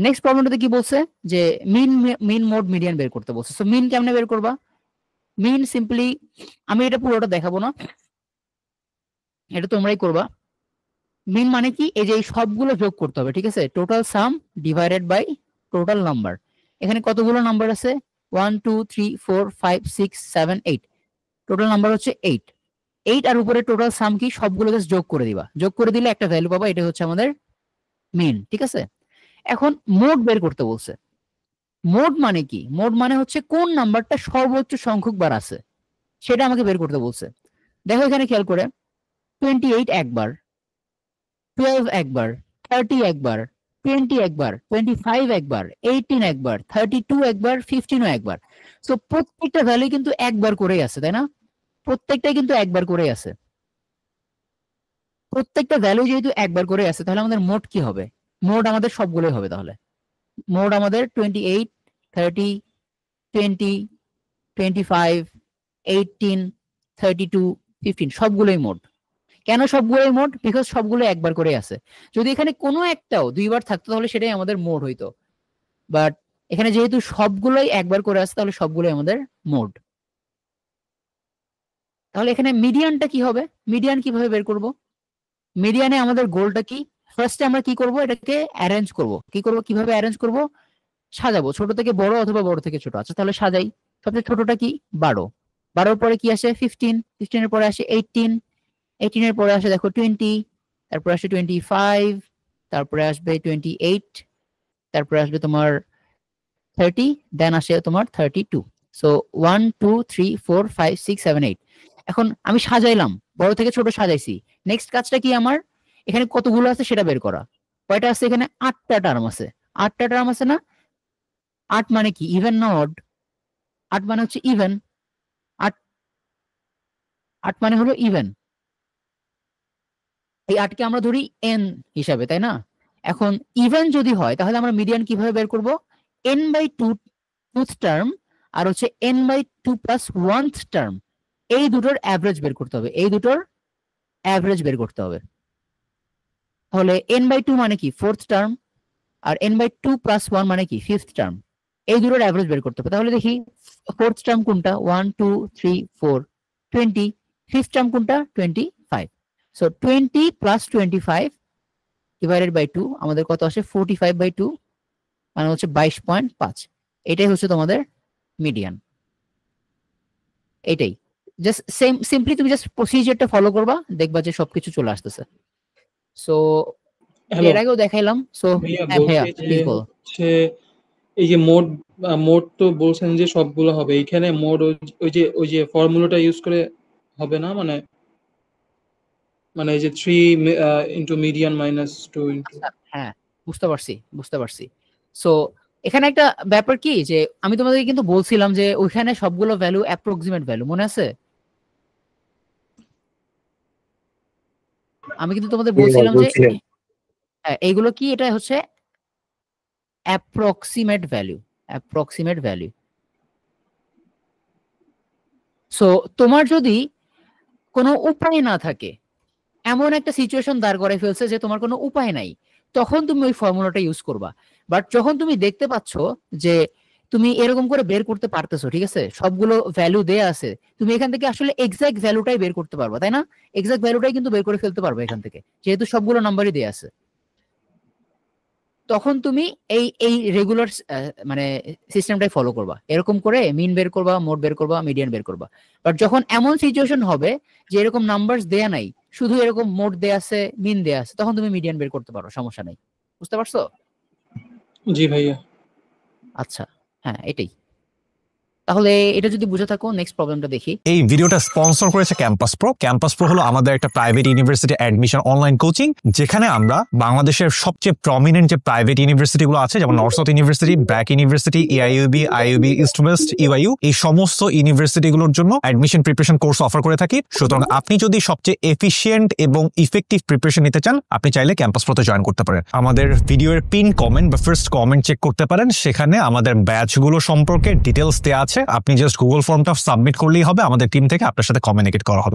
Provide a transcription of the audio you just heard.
Next প্রবলেমটাতে কি বলছে যে মিন মোড মিডিয়ান বের করতে বলছে। সো মিন কেমনে বের করবা? মিন সিম্পলি, আমি এটা পুরোটা দেখাবো না, এটা তোমরাই করবা। মিন মানে কি, এই যে এই সবগুলো যোগ করতে হবে, ঠিক আছে? Total sum divided by total number. এখানে কতগুলো নাম্বার আছে? 1 2 3 4 5 6 7 8, টোটাল নাম্বার হচ্ছে 8। 8 আর উপরে টোটাল সাম কি, সবগুলো জাস্ট যোগ করে দিবা, যোগ করে দিলে একটা ভ্যালু পাবা, এটা হচ্ছে আমাদের মিন, ঠিক আছে? এখন মোড বের করতে বলছে। মোড মানে কি? মোড মানে হচ্ছে কোন নাম্বারটা সর্বোচ্চ সংখ্যক বার আছে সেটা আমাকে বের করতে বলছে। দেখো এখানে খেয়াল করে, 28 একবার, 12 একবার, 30 একবার, 20 একবার, 25 একবার, 18 একবার, 32 একবার, 15 একবার। সো প্রত্যেকটা ভ্যালু কিন্তু একবার করেই আছে, তাই না? প্রত্যেকটাই কিন্তু একবার করেই আছে। প্রত্যেকটা ভ্যালু যেহেতু একবার করে আছে, তাহলে আমাদের মোড কি হবে? মোড আমাদের সবগুলোই হবে। তাহলে মোড আমাদের 28, 30, 20, 25, 18, 32, 15 সবগুলোই মোড। কেন সবগুলোই মোড? বিকজ সবগুলো একবার করে আছে। যদি এখানে কোনো একটাও দুইবার থাকতো তাহলে সেটাই আমাদের মোড হইতো, বাট এখানে যেহেতু সবগুলোই একবার করে আছে তাহলে সবগুলোই আমাদের মোড। তাহলে এখানে মিডিয়ানটা কি হবে? মিডিয়ান কিভাবে বের করব? মিডিয়ানে আমাদের গোলটা কি? ফার্স্টে আমরা কি করব, এটাকে অ্যারেঞ্জ করব। কি করব, কিভাবে অ্যারেঞ্জ করব? সাজাবো, ছোট থেকে বড় অথবা বড় থেকে ছোট। আচ্ছা তাহলে সাজাই। সবচেয়ে ছোটটা কি? 12। 12 পরে কি আসে? 15। 15 এর পরে আসে 18। 18 এর পরে আসে দেখো 20। তারপরে আসে 25। তারপরে আসবে 28। তারপরে আসবে তোমার 30। দেন আসে তোমার 32। সো 1 2 3 4 5 6 7 8। এখন আমি সাজাইলাম, বড় থেকে ছোট সাজাইছি। নেক্সট কাজটা কি আমার? এখানে কতগুলো আছে সেটা বের করা। কয়টা আছে এখানে? 8টা টার্ম আছে। 8টা টার্ম আছে না? 8 মানে কি, ইভেন না অড? 8 মানে হচ্ছে ইভেন। 8 8 মানে হলো ইভেন। এই 8কে আমরা ধরি এন হিসাবে, তাই না? এখন ইভেন যদি হয় তাহলে আমরা মিডিয়ান কিভাবে বের করব? N by two twoth term আর হচ্ছে n by two plus oneth term, এই দুটোর অ্যাভারেজ বের করতে হবে। এই দুটোর অ্যাভারেজ বের করতে হবে। তাহলে এন বাই টু মানে কি? Fourth term. আর N by two plus one মানে কি? Fifth term. এই দুটোর অ্যাভারেজ বের করতে হবে। তাহলে দেখি ফোর্থ টার্ম কোনটা? 1 2 3 4 20। ফিফথ টার্ম কোনটা? 25। সো 20 প্লাস 25 ডিভাইডেড বাই 2 আমাদের কত আসে? 45 বাই 2 মানে হচ্ছে 22.5। এটাই হচ্ছে তোমাদের মিডিয়ান। এটাই জাস্ট সিম্পলি তুমি জাস্ট প্রসিজারটা ফলো করবা, দেখবা যে সবকিছু চলে আসতেছে। সো হ্যালো এর আগেও দেখাইলাম। সো ভাইয়া, হ্যাঁ ভাইয়া বলছি যে প্লিজ বলো। হচ্ছে এই যে মোড মোড তো বলছেন যে সবগুলো হবে, এইখানে মোড ওই যে ফর্মুলাটা ইউজ করে হবে না, মানে মানে এই যে 3 ইনটু মিডিয়ান মাইনাস 2 ইনটু। আচ্ছা হ্যাঁ, বুঝতে পারছি বুঝতে পারছি। সো এখানে একটা ব্যাপার কি, যে আমি তোমাদেরকে কিন্তু বলছিলাম যে ওইখানে সবগুলো ভ্যালু অ্যাপ্রক্সিমেট ভ্যালু, মনে আছে? আমি কিন্তু তোমাদের বলছিলাম যে হ্যাঁ, এইগুলো কি, এটা হচ্ছে approximate value. Approximate value. So তোমার যদি কোনো উপায় না থাকে, এমন একটা সিচুয়েশন দাঁড় করাই ফেলছে যে তোমার কোনো উপায় নাই, তখন তুমি ওই ফর্মুলাটা ইউজ করবা। বাট যখন তুমি দেখতে পাচ্ছ যে তুমি এরকম করে বের করতে পারতেছো, ঠিক আছে, সবগুলো ভ্যালু দেয়া আছে, তুমি এখান থেকে আসলে এক্সাক্ট ভ্যালুটাই বের করতে পারবা, তাই না? এক্সাক্ট ভ্যালুটাই কিন্তু বের করে ফেলতে পারবে এখান থেকে, যেহেতু সবগুলো নাম্বারই দেয়া আছে। তখন তুমি এই এই রেগুলার মানে সিস্টেমটাই ফলো করবা, এরকম করে মিন বের করবা, মোড বের করবা, মিডিয়ান বের করবা। বাট যখন এমন সিচুয়েশন হবে যে এরকম নাম্বারস দেয়া নাই, শুধু এরকম মোড দেয়া আছে, মিন দেয়া আছে, তখন তুমি মিডিয়ান বের করতে পারো, সমস্যা নাই। বুঝতে পারছো? জি ভাইয়া। আচ্ছা, হ্যাঁ এটাই। তাহলে এটা যদি বুঝে থাকো, নেক্সট প্রবলেমটা দেখি। এই ভিডিওটা স্পন্সর করেছে ক্যাম্পাস প্রো। ক্যাম্পাস প্রো হলো আমাদের একটা private university admission online coaching, যেখানে আমরা বাংলাদেশের সবচেয়ে প্রমিনেন্ট যে প্রাইভেট ইউনিভার্সিটিগুলো আছে, যেমন north south university, BRAC university, AIUB, IUB, east West, UIU, এই সমস্ত ইউনিভার্সিটিগুলোর জন্য অ্যাডমিশন প্রিপারেশন কোর্স অফার করে থাকি। সুতরাং আপনি যদি সবচেয়ে এফিশিয়েন্ট এবং ইফেক্টিভ প্রিপারেশন নিতে চান, আপনি চাইলে ক্যাম্পাস প্রোতে জয়েন করতে পারেন। আমাদের ভিডিওর পিন কমেন্ট বা ফার্স্ট কমেন্ট চেক করতে পারেন, সেখানে আমাদের ব্যাচগুলো সম্পর্কে ডিটেলস দেওয়া আছে। আপনি জাস্ট গুগল ফর্মটা সাবমিট করলেই হবে, আমাদের টিম থেকে আপনার সাথে কমিউনিকেট করা হবে।